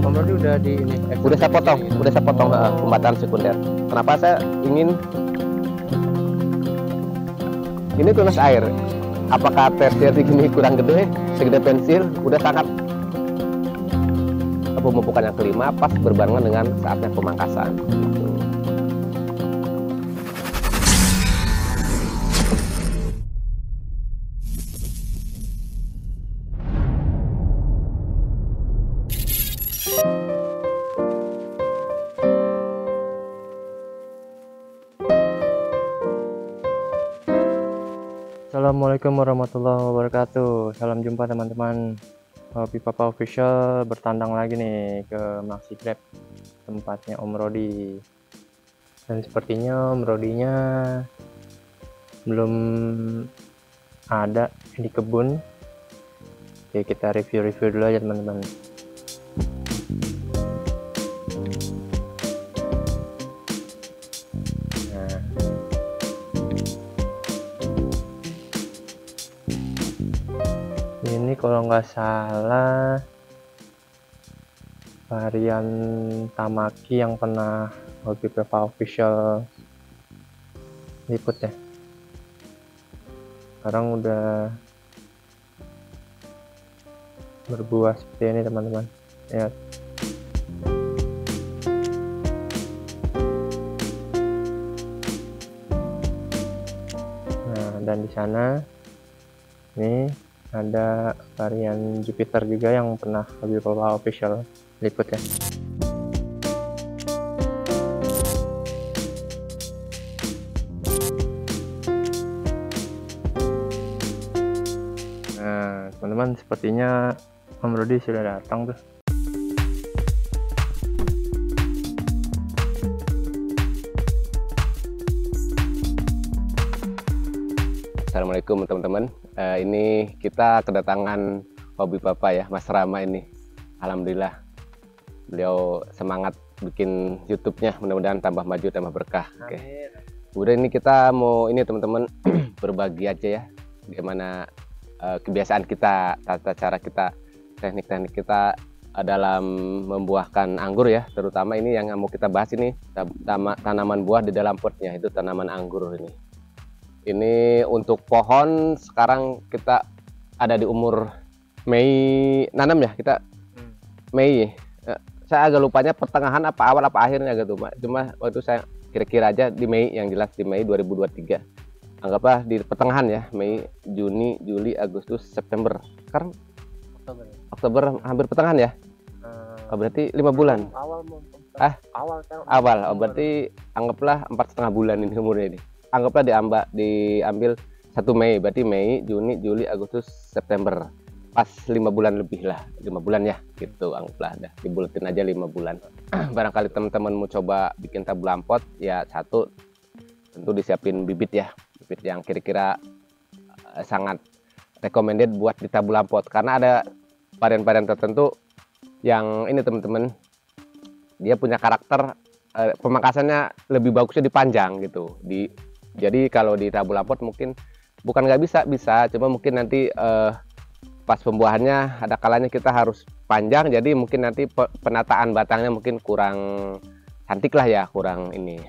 Om Rodi udah di ini. Udah saya potong pembatalan sekunder. Kenapa saya ingin ini tunas air? Apakah tersier gini kurang gede, segede pensil, udah sangat pemupukan yang kelima pas berbarengan dengan saatnya pemangkasan. Gitu. Assalamualaikum warahmatullahi wabarakatuh. Salam jumpa teman-teman. Hobi Papa Official bertandang lagi nih ke Maxi Grab, tempatnya Om Rodi. Dan sepertinya Om Rodinya belum ada di kebun. Oke, kita review dulu aja teman-teman. Ini kalau nggak salah varian Tamaki yang pernah Hobi Papa Official liput ya. Sekarang udah berbuah seperti ini teman-teman. Lihat. Nah, dan di sana nih ada varian Jupiter juga yang pernah Hobi Papa Official liput ya. Nah teman-teman, sepertinya Om Rodi sudah datang tuh. Assalamualaikum teman-teman. Ini kita kedatangan Hobi Papa ya, Mas Rama ini. Alhamdulillah beliau semangat bikin YouTube-nya, mudah-mudahan tambah maju, tambah berkah. Oke. Udah, ini kita mau ini teman-teman berbagi aja ya, bagaimana kebiasaan kita, tata cara kita, teknik-teknik kita dalam membuahkan anggur ya, terutama ini yang mau kita bahas ini tanaman buah di dalam potnya, itu tanaman anggur ini. Ini untuk pohon sekarang kita ada di umur Mei nanam ya, kita Mei. Saya agak lupanya pertengahan apa awal apa akhirnya gitu, cuma waktu saya kira-kira aja di Mei, yang jelas di Mei 2023. Anggaplah di pertengahan ya, Mei, Juni, Juli, Agustus, September. Sekarang Oktober hampir pertengahan ya. Berarti 5 bulan. Awal. Berarti anggaplah 4,5 bulan ini umurnya ini. Anggaplah diambil 1 Mei, berarti Mei, Juni, Juli, Agustus, September. Pas 5 bulan lebih lah, 5 bulan ya, gitu anggaplah, dah dibulatin aja 5 bulan. Barangkali teman-teman mau coba bikin tabulam pot, ya satu, tentu disiapin bibit ya, bibit yang kira-kira sangat recommended buat di tabulam pot, karena ada varian-varian tertentu yang ini teman-teman, dia punya karakter pemangkasannya lebih bagusnya dipanjang gitu. Jadi kalau di tabulam pot mungkin bukan nggak bisa, cuma mungkin nanti pas pembuahannya ada kalanya kita harus panjang, jadi mungkin nanti penataan batangnya mungkin kurang cantik lah ya, kurang ini.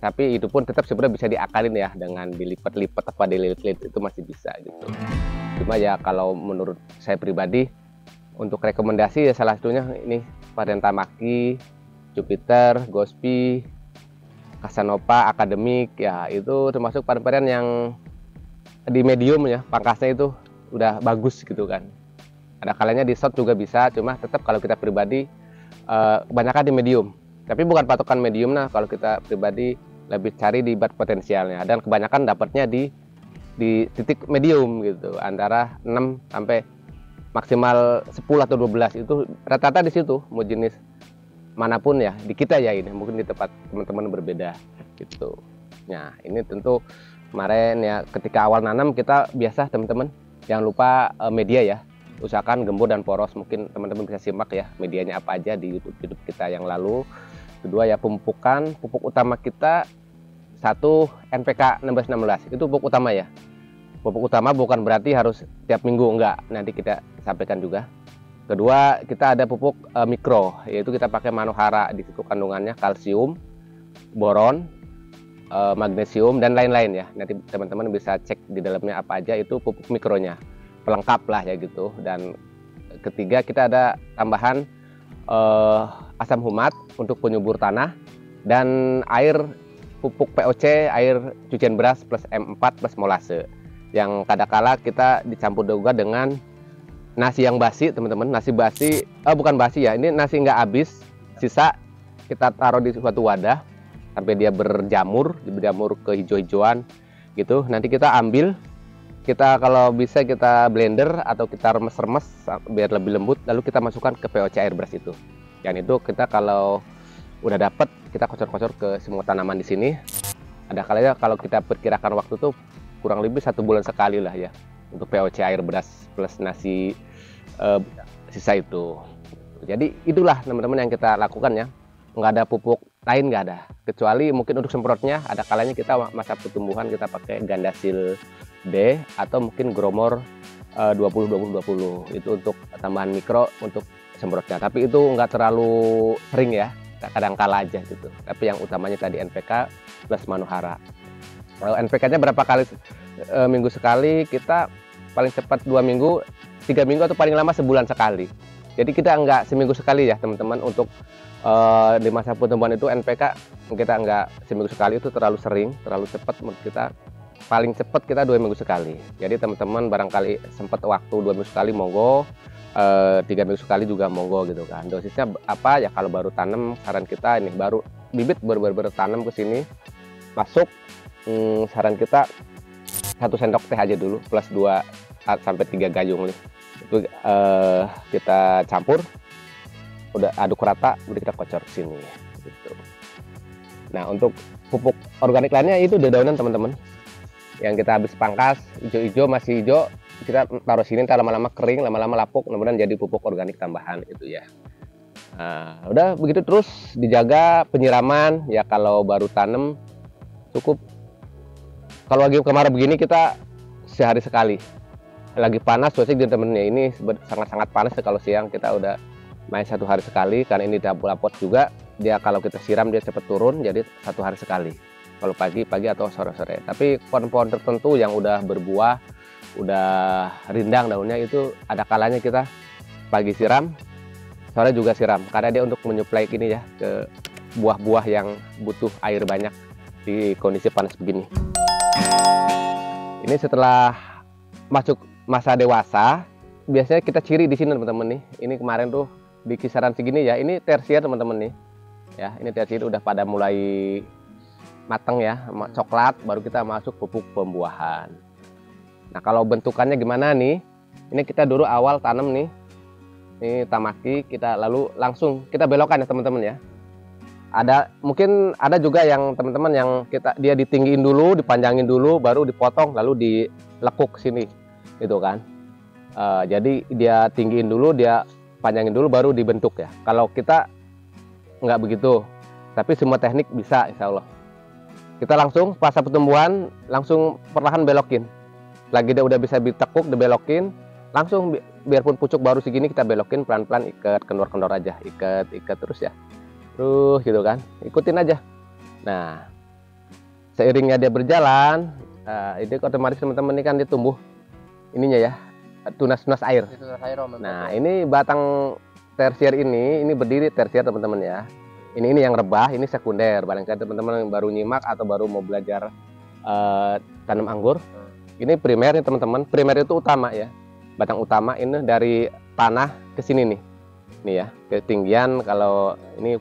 Tapi itu pun tetap sebenarnya bisa diakalin ya, dengan dilipat-lipat apa dililit-lilit itu masih bisa gitu. Cuma ya kalau menurut saya pribadi untuk rekomendasi ya salah satunya ini varian Tamaki, Jupiter, Gospi, Casanova, Akademik ya, itu termasuk varian yang di medium ya, pangkasnya itu udah bagus gitu kan. Ada kalanya di short juga bisa, cuma tetap kalau kita pribadi kebanyakan di medium. Tapi bukan patokan medium, nah kalau kita pribadi lebih cari di bat potensialnya, dan kebanyakan dapatnya di titik medium gitu, antara 6 sampai maksimal 10 atau 12 itu rata-rata di situ, mau jenis manapun ya, di kita ya, ini mungkin di tempat teman-teman berbeda gitu. Nah ini tentu kemarin ya ketika awal nanam kita biasa teman-teman jangan lupa media ya, usahakan gembur dan poros. Mungkin teman-teman bisa simak ya medianya apa aja di YouTube kita yang lalu. Kedua ya pemupukan, pupuk utama kita satu NPK 1616, itu pupuk utama ya. Pupuk utama bukan berarti harus tiap minggu, enggak, nanti kita sampaikan juga. Kedua, kita ada pupuk mikro, yaitu kita pakai Manohara. Di situ kandungannya kalsium, boron, magnesium, dan lain-lain ya. Nanti teman-teman bisa cek di dalamnya apa aja, itu pupuk mikronya. Pelengkap lah ya gitu. Dan ketiga, kita ada tambahan asam humat untuk penyubur tanah, dan air pupuk POC, air cucian beras plus M4 plus molase. Yang kadangkala kita dicampur juga dengan nasi yang basi, teman-teman. Nasi basi, bukan basi ya, ini nasi nggak habis, sisa kita taruh di suatu wadah sampai dia berjamur ke hijau-hijauan gitu. Nanti kita ambil, kita kalau bisa kita blender atau kita remes-remes biar lebih lembut, lalu kita masukkan ke POC air beras itu. Yang itu kita kalau udah dapet, kita kocor-kocor ke semua tanaman di sini. Ada kalanya kalau kita perkirakan waktu tuh kurang lebih 1 bulan sekali lah ya, untuk POC air beras plus nasi sisa itu. Jadi itulah teman-teman yang kita lakukan ya. Nggak ada pupuk lain, nggak ada, kecuali mungkin untuk semprotnya ada kalanya kita masa pertumbuhan kita pakai Gandasil D atau mungkin Gromor 20-20-20, itu untuk tambahan mikro untuk semprotnya. Tapi itu nggak terlalu sering ya, kadang-kala aja gitu. Tapi yang utamanya tadi NPK plus Manohara. Kalau NPK-nya berapa kali minggu sekali, kita paling cepat 2 minggu, 3 minggu, atau paling lama sebulan sekali. Jadi kita nggak seminggu sekali ya teman-teman. Untuk di masa pertumbuhan itu NPK kita nggak seminggu sekali, itu terlalu sering, terlalu cepat. Menurut kita paling cepat kita 2 minggu sekali. Jadi teman-teman barangkali sempat waktu 2 minggu sekali, monggo. 3 minggu sekali juga monggo gitu kan. Dosisnya apa ya, kalau baru tanam saran kita ini, baru bibit baru tanam ke sini masuk, saran kita 1 sendok teh aja dulu plus 2 sampai 3 gayung nih. Itu kita campur, udah aduk rata, udah kita kocor ke sini gitu. Nah, untuk pupuk organik lainnya itu dedaunan teman-teman, yang kita habis pangkas hijau-hijau, masih hijau, kita taruh sini, ntar lama-lama kering, lama-lama lapuk, kemudian jadi pupuk organik tambahan itu ya. Nah, udah begitu terus dijaga penyiraman ya. Kalau baru tanam cukup, kalau lagi kemarau begini kita sehari sekali. Lagi panas cuaca di temennya ini sangat-sangat panas, kalau siang kita udah main 1 hari sekali, karena ini dapur juga dia, kalau kita siram dia cepat turun, jadi 1 hari sekali. Kalau pagi atau sore-sore. Tapi pohon-pohon tertentu yang udah berbuah, udah rindang daunnya, itu ada kalanya kita pagi siram, sore juga siram, karena dia untuk menyuplai ini ya ke buah-buah yang butuh air banyak di kondisi panas begini. Ini setelah masuk masa dewasa, biasanya kita ciri di sini teman-teman nih. Ini kemarin tuh di kisaran segini ya. Ini tersier teman-teman nih. Ya, ini tersier udah pada mulai matang ya, coklat, baru kita masuk pupuk pembuahan. Nah, kalau bentukannya gimana nih? Ini kita dulu awal tanam nih. Ini tamaki, kita lalu langsung kita belokkan ya teman-teman ya. Mungkin ada juga yang teman-teman yang dia ditinggiin dulu, dipanjangin dulu, baru dipotong, lalu dilekuk ke sini. Gitu kan. Jadi dia tinggiin dulu, dia panjangin dulu, baru dibentuk ya. Kalau kita nggak begitu, tapi semua teknik bisa insya Allah. Kita langsung pas pertumbuhan langsung perlahan belokin. Lagi dia udah bisa ditekuk, dibelokin, langsung biarpun pucuk baru segini kita belokin pelan-pelan, ikat kendor-kendor aja, ikat terus ya. Terus gitu kan, ikutin aja. Nah, seiringnya dia berjalan, itu otomatis teman-teman ini kan dia tumbuh ininya ya, tunas-tunas air. Nah, ini batang tersier ini berdiri tersier teman-teman ya. Ini yang rebah, ini sekunder. Barangkali teman-teman yang baru nyimak atau baru mau belajar tanam anggur. Ini primer nih teman-teman. Primer itu utama ya. Batang utama ini dari tanah ke sini nih. Nih ya, ketinggian kalau ini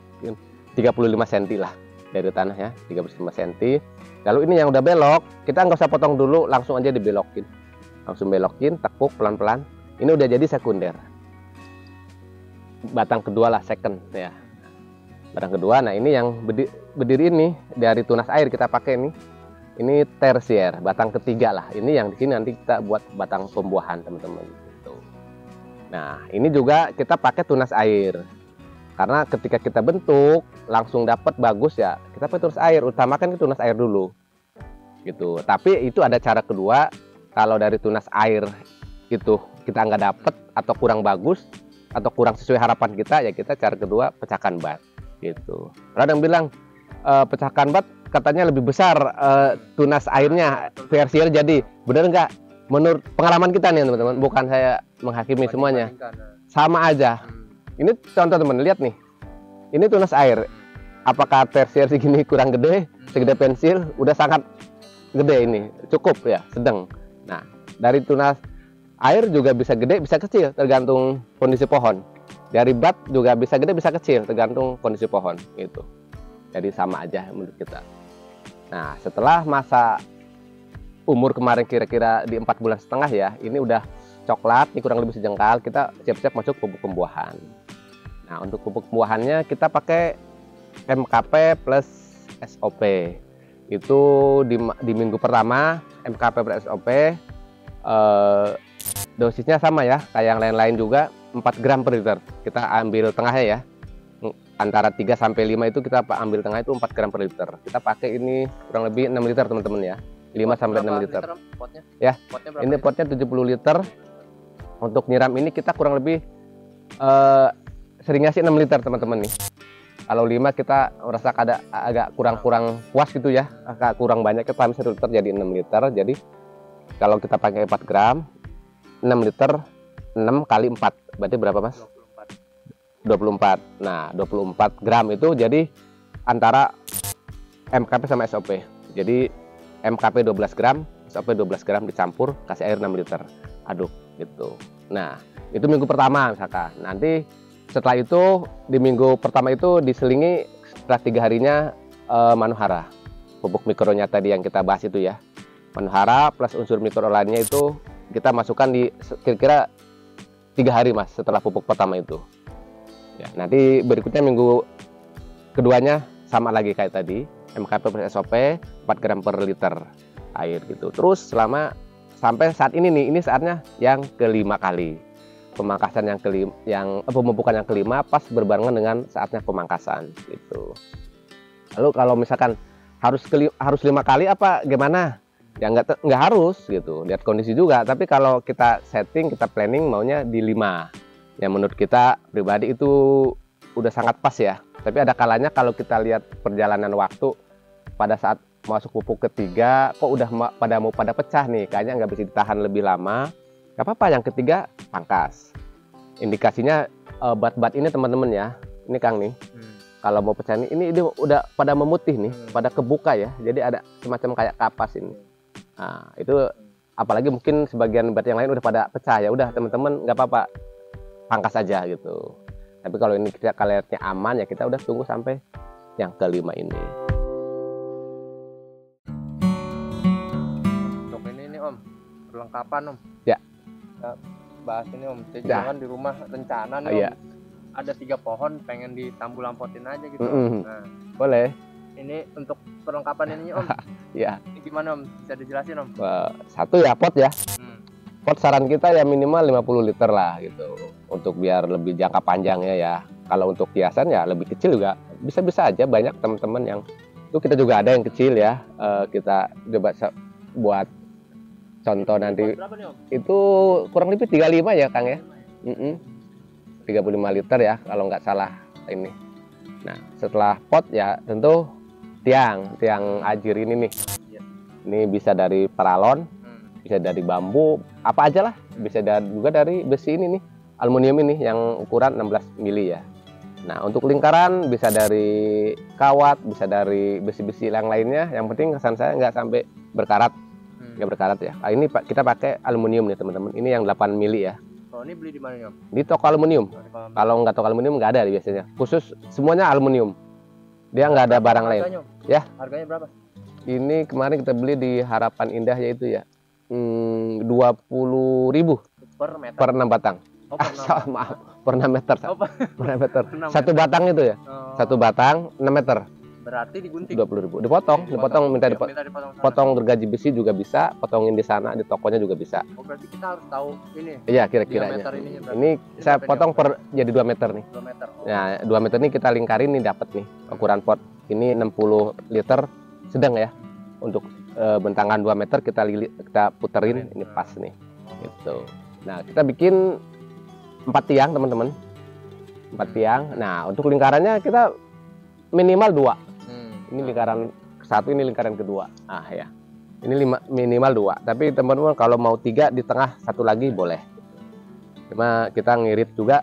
35 cm lah dari tanah ya, 35 cm. Lalu ini yang udah belok, kita nggak usah potong dulu, langsung aja dibelokin. Langsung belokin, tekuk pelan-pelan. Ini udah jadi sekunder. Batang kedua lah, second ya. Batang kedua, nah ini yang berdiri ini dari tunas air kita pakai nih. Ini tersier, batang ketiga lah. Ini yang di sini nanti kita buat batang pembuahan teman-teman. Gitu. Nah, ini juga kita pakai tunas air. Karena ketika kita bentuk langsung dapat bagus ya, kita pakai tunas air. Utamakan ke tunas air dulu. Gitu. Tapi itu ada cara kedua. Kalau dari tunas air itu kita nggak dapet atau kurang bagus, atau kurang sesuai harapan kita, ya kita cara kedua pecahkan bat gitu. Ada yang bilang pecahkan bat katanya lebih besar tunas airnya versier, jadi benar nggak? Menurut pengalaman kita nih teman-teman, bukan saya menghakimi semuanya, sama aja. Ini contoh teman, lihat nih, ini tunas air, apakah tersier segini kurang gede, segede pensil, udah sangat gede ini, cukup ya, sedang. Nah, dari tunas air juga bisa gede, bisa kecil, tergantung kondisi pohon. Dari bat juga bisa gede, bisa kecil, tergantung kondisi pohon, gitu. Jadi sama aja menurut kita. Nah, setelah masa umur kemarin kira-kira di 4,5 bulan ya, ini udah coklat, ini kurang lebih sejengkal, kita siap-siap masuk pupuk pembuahan. Nah, untuk pupuk pembuahannya kita pakai MKP plus SOP. Itu di minggu pertama MKP plus SOP, dosisnya sama ya, kayak yang lain-lain juga, 4 gram per liter. Kita ambil tengahnya ya, antara 3 sampai 5 itu kita ambil tengah, itu 4 gram per liter. Kita pakai ini kurang lebih 6 liter teman-teman ya, 5 sampai 6 liter. Potnya? Ya, potnya ini potnya 70 liter. Untuk nyiram ini kita kurang lebih seringnya sih 6 liter teman-teman nih. Kalau 5 kita merasa agak kurang puas gitu ya, agak kurang banyak, kita ambil 1 liter jadi 6 liter. Jadi kalau kita pakai 4 gram, 6 liter, 6 kali 4 berarti berapa mas? 24. Nah, 24 gram itu jadi antara MKP sama SOP. Jadi MKP 12 gram, SOP 12 gram dicampur, kasih air 6 liter, aduk gitu. Nah, itu minggu pertama misalkan. Nanti setelah itu di minggu pertama itu diselingi setelah 3 harinya Manuhara, pupuk mikronya tadi yang kita bahas itu ya. Manuhara plus unsur mikro lainnya itu kita masukkan di kira-kira 3 hari mas setelah pupuk pertama itu. Ya, nanti berikutnya minggu keduanya sama lagi kayak tadi, MKP plus SOP 4 gram per liter air gitu. Terus selama sampai saat ini nih, ini saatnya yang kelima kali. Pemangkasan yang kelima, pemupukan yang kelima pas berbarengan dengan saatnya pemangkasan gitu. Lalu kalau misalkan harus 5 kali apa gimana? Ya nggak harus gitu, lihat kondisi juga. Tapi kalau kita setting, kita planning maunya di 5. Ya menurut kita pribadi itu udah sangat pas ya. Tapi ada kalanya kalau kita lihat perjalanan waktu pada saat masuk pupuk ketiga, kok udah mau pada pecah nih, kayaknya nggak bisa ditahan lebih lama. Gak apa-apa, yang ketiga pangkas. Indikasinya bat-bat ini teman-teman ya, ini Kang nih, kalau mau pecah ini udah pada memutih nih, pada kebuka ya, jadi ada semacam kayak kapas ini. Nah itu apalagi mungkin sebagian bat yang lain udah pada pecah, ya udah teman-teman nggak apa-apa, pangkas aja gitu. Tapi kalau ini kita lihatnya aman ya, kita udah tunggu sampai yang kelima ini. Untuk ini nih Om, perlengkapan Om. Ya. Kita bahas ini Om, jangan di rumah rencana nih Om. Iya. Ada 3 pohon pengen ditambu lampotin aja gitu. Nah, boleh. ini untuk perlengkapan ini Om. Ya. Ini gimana Om? Bisa dijelasin Om? Satu ya pot ya. Pot saran kita ya minimal 50 liter lah gitu, untuk biar lebih jangka panjangnya ya. Kalau untuk hiasan ya lebih kecil juga bisa-bisa aja, banyak teman-teman yang itu, kita juga ada yang kecil ya. Kita coba buat contoh nanti. Berapa nih Om? Itu kurang lebih 35 ya Kang ya. 35 liter ya kalau nggak salah ini. Nah setelah pot ya tentu tiang ajir ini nih. Ini bisa dari paralon, bisa dari bambu, apa aja lah, bisa juga dari besi ini nih, aluminium ini yang ukuran 16 mili ya. Nah untuk lingkaran bisa dari kawat, bisa dari besi-besi yang lainnya, yang penting kesan saya nggak sampai berkarat, nggak berkarat ya. Nah, ini kita pakai aluminium nih teman-teman, ini yang 8 mili ya. Kalau ini beli di mana nih Om? Di toko aluminium. Kalau nggak toko aluminium nggak ada biasanya, khusus semuanya aluminium, dia nggak ada barang lain ya. Harganya berapa? Ini kemarin kita beli di Harapan Indah yaitu ya 20.000 per meter, per 6 batang. Oh, per 6 maaf, per 6 meter. Oh, per 6 meter. 6 Satu meter. batang itu ya. Satu batang 6 meter. Berarti digunting. 20.000. Dipotong, minta dipotong gergaji besi juga bisa, potongin di sana di tokonya juga bisa. Oh, berarti kita harus tahu ini. Iya, kira-kiranya. Ini saya potong per jadi 2 meter nih. 2 meter. Oh. Nah, 2 meter ini kita lingkarin nih, dapat nih ukuran pot. Ini 60 liter sedang ya. Untuk bentangan 2 meter kita puterin, ini pas nih. Gitu. Nah, kita bikin 4 tiang teman-teman. 4 tiang. Nah, untuk lingkarannya kita minimal 2. Ini lingkaran satu, ini lingkaran kedua. Ah ya. Ini minimal 2. Tapi teman-teman kalau mau 3 di tengah, satu lagi boleh. Cuma kita ngirit juga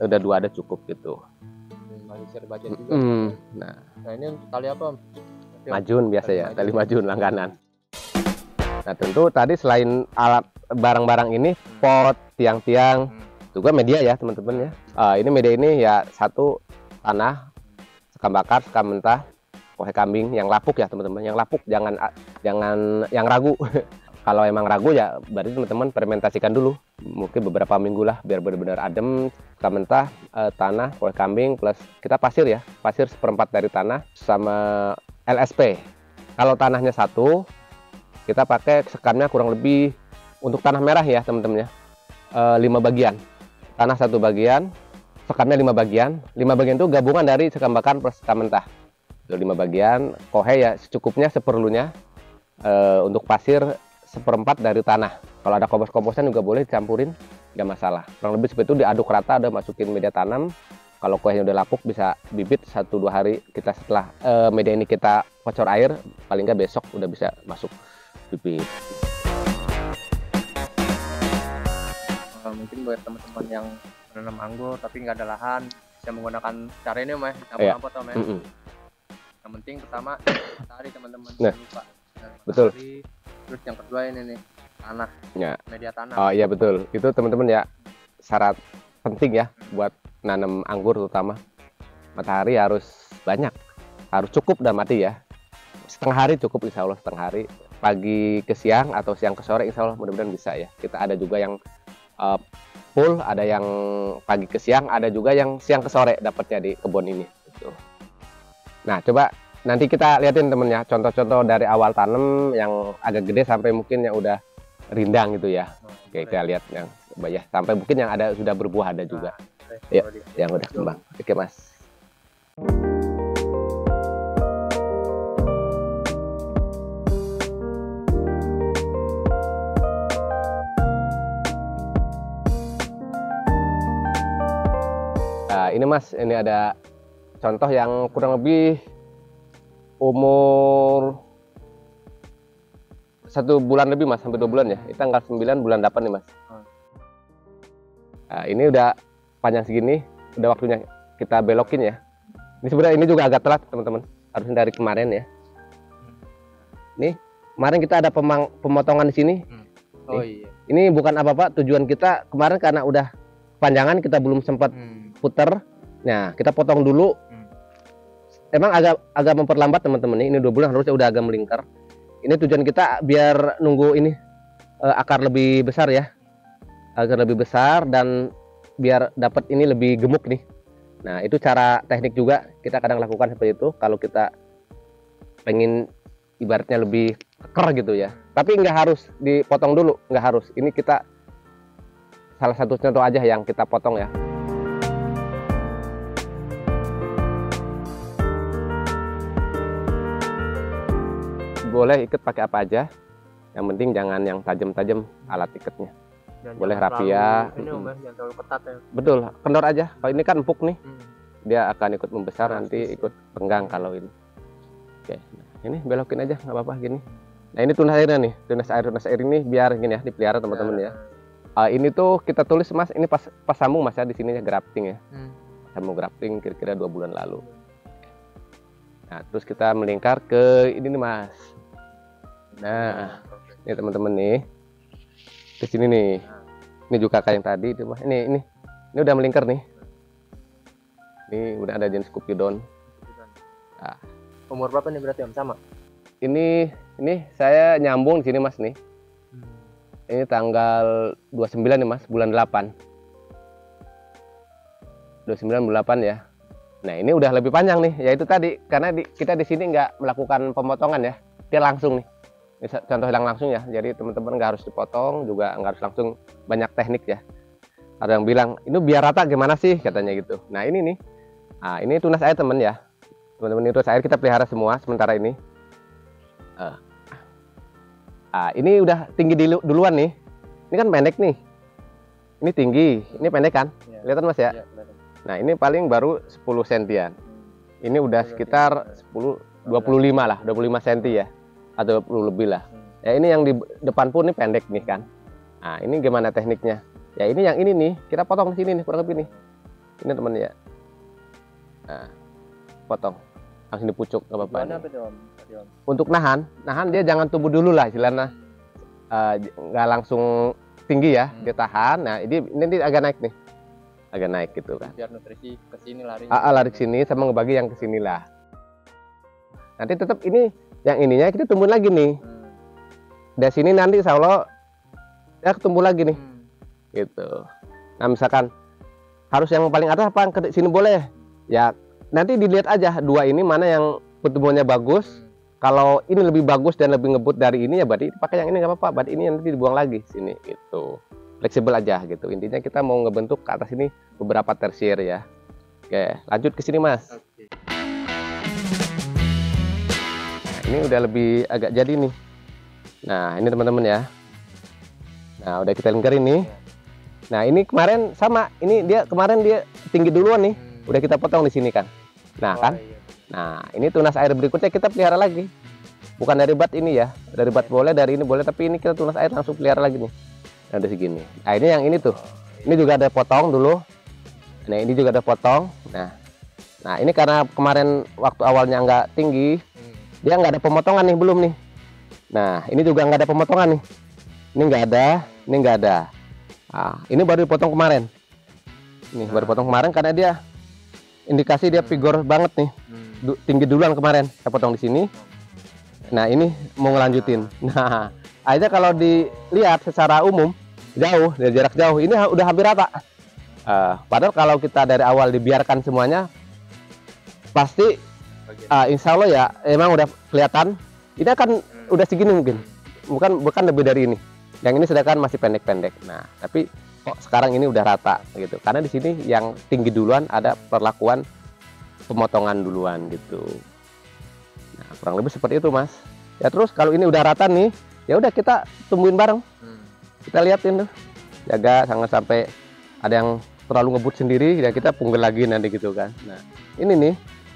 udah 2 ada cukup gitu. Share budget juga. Nah, ini untuk tali apa? Majun biasa ya, tali majun langganan. Nah, tentu tadi selain alat barang-barang ini, pot, tiang-tiang, juga media ya teman-teman ya. Ini media ini ya satu tanah, sekam bakar, sekam mentah, kohe kambing yang lapuk ya teman-teman. Yang lapuk, jangan yang ragu. Kalau emang ragu ya berarti teman-teman fermentasikan dulu. Mungkin beberapa minggu lah biar benar-benar adem. Sekam mentah, tanah, kohe kambing plus kita pasir ya. Pasir 1/4 dari tanah sama LSP. Kalau tanahnya 1, kita pakai sekamnya kurang lebih untuk tanah merah ya teman-teman ya. 5 bagian. Tanah 1 bagian, sekamnya 5 bagian. 5 bagian itu gabungan dari sekam bakar plus sekam mentah. 5 bagian, kohe ya secukupnya, seperlunya. Untuk pasir 1/4 dari tanah. Kalau ada kompos-komposan juga boleh dicampurin, nggak masalah. Kurang lebih seperti itu, diaduk rata, ada masukin media tanam. Kalau kuahnya udah lapuk bisa bibit 1-2 hari kita setelah media ini kita kocor air, paling nggak besok udah bisa masuk bibit. Mungkin buat teman-teman yang menanam anggur tapi nggak ada lahan, bisa menggunakan cara ini Om ya, campur-campur Om ya. Yang penting pertama matahari teman-teman, jangan lupa. Betul. Terus yang kedua ini nih, tanah ya. Media tanam. Oh iya betul, itu teman-teman ya syarat penting ya buat nanam anggur, terutama matahari harus banyak, harus cukup dan mati ya. Setengah hari cukup insya Allah, setengah hari, pagi ke siang atau siang ke sore insya Allah mudah-mudahan bisa ya. Kita ada juga yang full, ada yang pagi ke siang, ada juga yang siang ke sore dapatnya di kebun ini gitu. Nah coba nanti kita lihatin temen ya, contoh-contoh dari awal tanam yang agak gede sampai mungkin yang udah rindang gitu ya. Oke, kita lihat yang ya, sampai mungkin yang ada sudah berbuah ada juga. Ya, yang udah kembang. Oke Mas. Nah, ini Mas, ini ada contoh yang kurang lebih umur 1 bulan lebih Mas, hampir 2 bulan ya. Ini tanggal 9 bulan 8 nih Mas. Nah, ini udah panjang segini, udah waktunya kita belokin ya. Ini sebenarnya ini juga agak telat teman-teman, harusnya dari kemarin ya. Nih, kemarin kita ada pemotongan di sini. Oh iya. Ini bukan apa-apa, tujuan kita kemarin karena udah panjangan kita belum sempat puter. Nah, kita potong dulu. Emang agak memperlambat teman-teman nih. Ini 2 bulan harusnya udah agak melingkar. Ini tujuan kita biar nunggu ini akar lebih besar ya, agar lebih besar dan biar dapat ini lebih gemuk nih. Nah itu cara teknik juga kita kadang lakukan seperti itu kalau kita pengen ibaratnya lebih keker gitu ya. Tapi nggak harus dipotong dulu, nggak harus. Ini kita salah satu contoh aja yang kita potong ya. Boleh ikat pakai apa aja, yang penting jangan yang tajam-tajam alat ikatnya. Boleh rapia. Ini jangan terlalu ketat ya. Betul, kendor aja. Kalau ini kan empuk nih, dia akan ikut membesar, nanti ikut penggang kalau ini. Oke, nah, ini belokin aja nggak apa-apa gini. Nah ini tunas airnya nih, tunas air ini biar gini ya, dipelihara teman-teman ya. Ini tuh kita tulis Mas, ini pas sambung Mas ya, di sini ya grafting ya. Sambung grafting kira-kira 2 bulan lalu. Nah terus kita melingkar ke ini nih Mas. Nah, ini teman-teman nih, di sini nih, ini juga kayak yang tadi itu Mas. Ini udah melingkar nih. Ini udah ada jenis Cupidon. Nah. Umur berapa nih berarti Om, sama? Ini saya nyambung di sini Mas nih. Ini tanggal 29 nih Mas, bulan 8. 29 bulan 8 ya. Nah ini udah lebih panjang nih, yaitu tadi karena kita di sini nggak melakukan pemotongan ya, dia langsung nih. Contoh yang langsung ya, jadi teman-teman nggak harus dipotong, juga nggak harus langsung, banyak teknik ya. Ada yang bilang, ini biar rata gimana sih katanya gitu. Nah ini nih, nah ini tunas air teman ya, teman-teman, ini tunas air kita pelihara semua sementara ini. Ini udah tinggi duluan nih, ini kan pendek nih, ini tinggi, ini pendek kan, kelihatan Mas ya. Nah ini paling baru 10 sentian. Ini udah sekitar 10, 25 lah, 25 senti ya, atau 20 lebih lah. Ya ini yang di depan pun ini pendek nih kan. Nah ini gimana tekniknya? Ya ini yang ini nih, kita potong di sini nih kurang lebih nih. Ini teman ya. Nah, potong. Langsung dipucuk nggak apa-apa. Untuk nahan dia jangan tumbuh dulu lah istilahnya. Nggak langsung tinggi ya, dia tahan. Nah ini agak naik nih, agak naik gitu kan. Biar nutrisi ke sini lari. Lari ke sini sama ngebagi yang ke sini lah. Nanti tetap ini yang ininya kita tumbuhin lagi nih. Dari sini nanti insya Allah ya tumbuh lagi nih. Gitu. Nah misalkan harus yang paling atas apa ke sini boleh? Ya nanti dilihat aja dua ini mana yang pertumbuhannya bagus. Kalau ini lebih bagus dan lebih ngebut dari ini ya berarti pakai yang ini nggak apa-apa. Berarti ini nanti dibuang lagi sini gitu. Fleksibel aja gitu. Intinya kita mau ngebentuk ke atas ini beberapa tersier ya. Oke, lanjut ke sini Mas. Oke. Nah, ini udah lebih agak jadi nih. Nah, ini teman-teman ya. Nah, udah kita lingkarin nih. Nah, ini kemarin sama. Ini dia kemarin dia tinggi duluan nih. Udah kita potong di sini kan. Nah, kan? Iya. Nah, ini tunas air berikutnya kita pelihara lagi. Bukan dari bat ini ya. Dari bat boleh, dari ini boleh, tapi ini kita tunas air langsung pelihara lagi nih. Nah, ada segini. Nah, ini yang ini tuh. Ini juga ada potong dulu. Nah, ini juga ada potong. Nah, ini karena kemarin waktu awalnya nggak tinggi, dia nggak ada pemotongan nih, belum nih. Nah, ini juga nggak ada pemotongan nih. Ini nggak ada, ini nggak ada. Nah, ini baru dipotong kemarin. Ini baru potong kemarin karena dia indikasi dia vigor banget nih. Tinggi duluan kemarin saya potong di sini. Nah ini mau ngelanjutin. Nah akhirnya kalau dilihat secara umum jauh dari jarak jauh ini udah hampir rata. Padahal kalau kita dari awal dibiarkan semuanya pasti insya Allah ya emang udah kelihatan. Ini akan udah segini mungkin, bukan lebih dari ini. Yang ini sedangkan masih pendek-pendek. Nah tapi kok sekarang ini udah rata gitu. Karena di sini yang tinggi duluan ada perlakuan pemotongan duluan gitu. Nah, kurang lebih seperti itu Mas. Ya terus kalau ini udah rata nih, ya udah kita tumbuhin bareng. Kita liatin tuh, jaga jangan sampai ada yang terlalu ngebut sendiri, ya kita punggul lagi nanti gitu kan. Nah ini nih,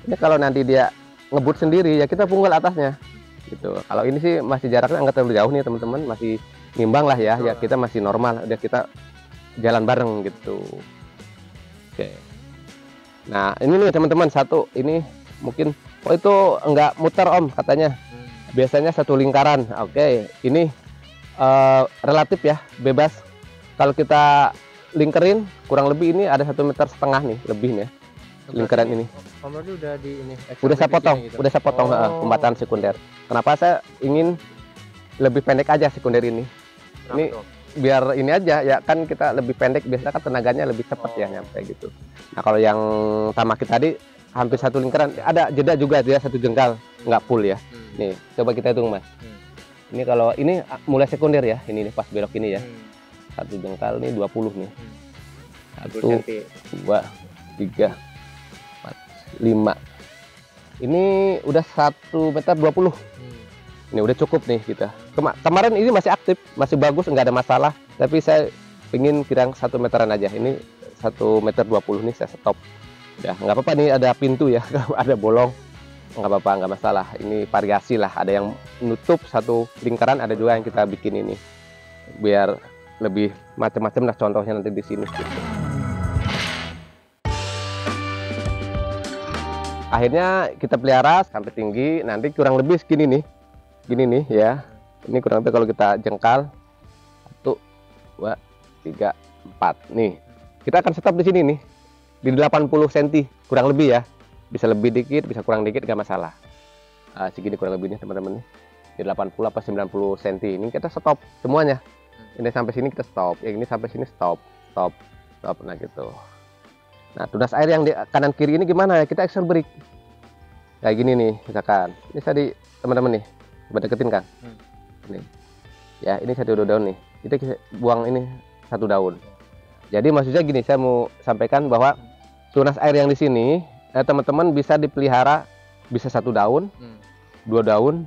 ini kalau nanti dia ngebut sendiri ya kita punggul atasnya gitu. Kalau ini sih masih jaraknya nggak terlalu jauh nih teman-teman, masih nimbang lah ya. Ya kita masih normal, udah kita jalan bareng gitu. Oke. Nah ini nih teman-teman satu ini mungkin itu enggak muter Om katanya. Biasanya satu lingkaran. Oke, ini relatif ya, bebas. Kalau kita lingkerin kurang lebih ini ada 1,5 meter nih lebihnya lingkaran ini. Om Rodi udah di ini. Udah saya potong, gitu? Udah saya potong pembataan sekunder. Kenapa saya ingin lebih pendek aja sekunder ini? Ini biar ini aja ya kan kita lebih pendek biasanya kan tenaganya lebih cepat ya nyampe gitu. Nah kalau yang tamaki tadi hampir satu lingkaran ada jeda juga dia satu jengkal nggak full ya. Nih coba kita hitung Mas. Ini kalau ini mulai sekunder ya ini nih, pas belok ini ya satu jengkal nih 20 nih. 1, 2, 3, 4, 5. Ini udah 1,20 meter. Ini udah cukup nih kita. Kemarin ini masih aktif, masih bagus, nggak ada masalah. Tapi saya ingin kira 1 meteran aja. Ini 1,20 meter nih saya stop. Ya nggak apa-apa nih ada pintu ya, ada bolong. Nggak apa-apa, nggak masalah. Ini variasi lah. Ada yang nutup satu lingkaran, ada juga yang kita bikin ini. Biar lebih macam-macam lah contohnya nanti di sini. Gitu. Akhirnya kita pelihara sampai tinggi, nanti kurang lebih segini nih. Gini nih ya, ini kurang lebih kalau kita jengkal 1, 2, 3, 4 nih. Kita akan stop di sini nih di 80 cm kurang lebih ya, bisa lebih dikit bisa kurang dikit gak masalah. Segini kurang lebih nih teman-teman nih di 80 apa 90 cm ini kita stop semuanya. Ini sampai sini kita stop, yang ini sampai sini stop. Nah gitu. Nah tunas air yang di kanan kiri ini gimana ya, kita action break kayak gini nih misalkan. Ini tadi teman-teman nih coba deketin kan. Nih ya, ini 1 daun nih, kita buang ini 1 daun. Jadi maksudnya gini, saya mau sampaikan bahwa tunas air yang di sini teman-teman bisa dipelihara bisa 1 daun, 2 daun,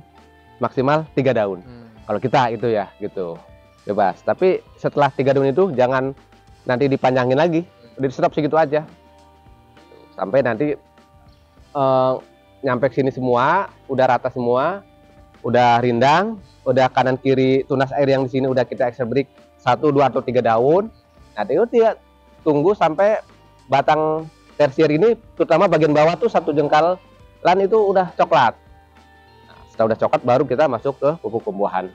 maksimal 3 daun. Kalau kita itu ya gitu bebas. Tapi setelah 3 daun itu jangan nanti dipanjangin lagi, udah di stop segitu aja. sampai nanti nyampe sini semua, udah rata semua, udah rindang, udah kanan kiri tunas air yang di sini udah kita extra break 1, 2 atau 3 daun. Nah, itu dia tunggu sampai batang tersier ini, terutama bagian bawah tuh 1 jengkal lan itu udah coklat. Nah, setelah udah coklat baru kita masuk ke pupuk pembuahan.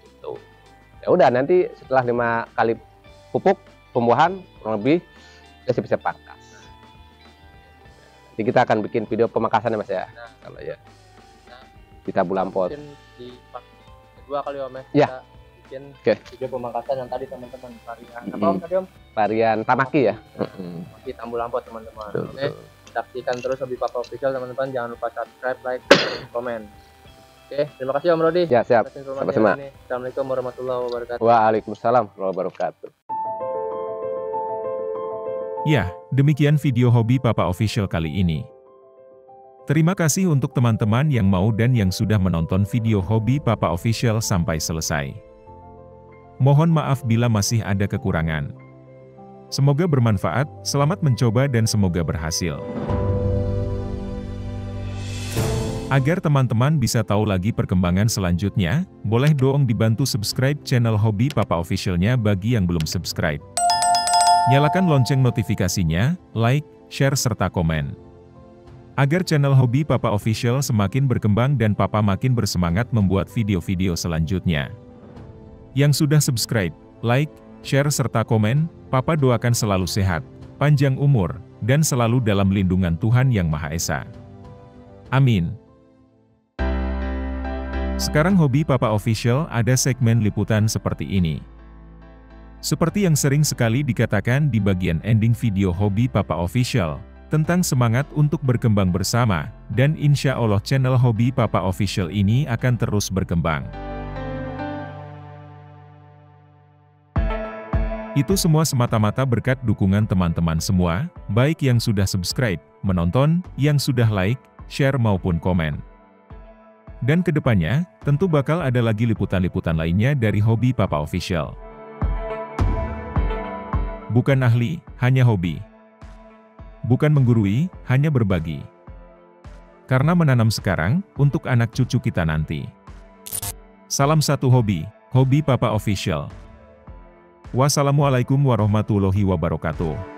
Gitu. Ya udah, nanti setelah 5 kali pupuk pembuahan kurang lebih kita siap-siap pangkas. Jadi kita akan bikin video pemangkasan ya Mas ya. Nah, kalau ya. Nah, kita bulan pot. mungkin di part kedua kali Om Ya. Kita bikin Oke. video pemangkasan yang tadi teman-teman varian apa Om tadi Om? Varian Tamaki ya. Masih Tambu Lampot teman-teman. Betul, Oke. Saksikan terus Hobi Papa Official teman-teman. Jangan lupa subscribe, like, komen. Oke, terima kasih Om Rodi. Ya, siap. atas informasi Sama-sama. hari ini. Assalamualaikum warahmatullahi wabarakatuh. Waalaikumsalam warahmatullahi wabarakatuh. Ya, demikian video Hobi Papa Official kali ini. Terima kasih untuk teman-teman yang mau dan yang sudah menonton video Hobi Papa Official sampai selesai. Mohon maaf bila masih ada kekurangan. Semoga bermanfaat, selamat mencoba dan semoga berhasil. Agar teman-teman bisa tahu lagi perkembangan selanjutnya, boleh dong dibantu subscribe channel Hobi Papa Official-nya bagi yang belum subscribe. Nyalakan lonceng notifikasinya, like, share serta komen. Agar channel Hobi Papa Official semakin berkembang dan Papa makin bersemangat membuat video-video selanjutnya. Yang sudah subscribe, like, share serta komen, Papa doakan selalu sehat, panjang umur, dan selalu dalam lindungan Tuhan Yang Maha Esa. Amin. Sekarang Hobi Papa Official ada segmen liputan seperti ini. Seperti yang sering sekali dikatakan di bagian ending video Hobi Papa Official, tentang semangat untuk berkembang bersama, dan insya Allah channel Hobi Papa Official ini akan terus berkembang. Itu semua semata-mata berkat dukungan teman-teman semua, baik yang sudah subscribe, menonton, yang sudah like, share maupun komen. Dan kedepannya, tentu bakal ada lagi liputan-liputan lainnya dari Hobi Papa Official. Bukan ahli, hanya hobi. Bukan menggurui, hanya berbagi. Karena menanam sekarang, untuk anak cucu kita nanti. Salam satu hobi, Hobi Papa Official. Wassalamualaikum warahmatullahi wabarakatuh.